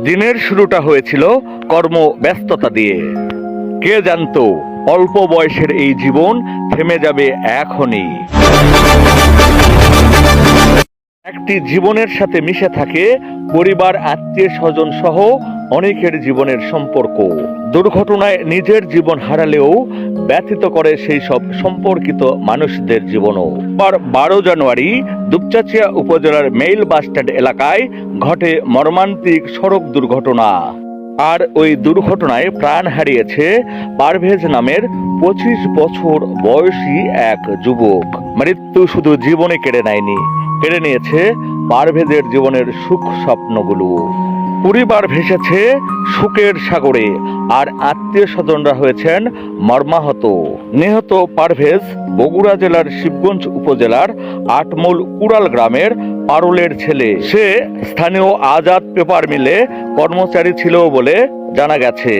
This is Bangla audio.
দিনের শুরুটা হয়েছিল কর্মব্যস্ততা দিয়ে। কে জানতো অল্প বয়সের এই জীবন থেমে যাবে এখনই। একটি জীবনের সাথে মিশে থাকে পরিবার, আত্মীয় স্বজন সহ অনেকের জীবনের সম্পর্ক। দুর্ঘটনায় নিজের জীবন হারালেও ব্যথিত করে সেই সব সম্পর্কিত মানুষদের জীবনও। 12 জানুয়ারি দুপচাঁচিয়া উপজেলার মেইল বাসস্ট্যান্ড এলাকায় ঘটে মর্মান্তিক সড়ক দুর্ঘটনা। আর ওই দুর্ঘটনায় প্রাণ হারিয়েছে পারভেজ নামের 25 বছর বয়সী এক যুবক। মৃত্যু শুধু জীবনে কেড়ে নেয়নি, কেড়ে নিয়েছে পারভেজের জীবনের সুখ স্বপ্নগুলো। পরিবার ভেসেছে শোকের সাগরে, আর আত্মীয় স্বজনরা হয়েছেন মর্মাহত। নিহত পারভেজ বগুড়া জেলার শিবগঞ্জ উপজেলার আটমূল কুড়াল গ্রামের পারুলের ছেলে। সে স্থানীয় আজাদ পেপার মিলে কর্মচারী ছিল বলে জানা গেছে।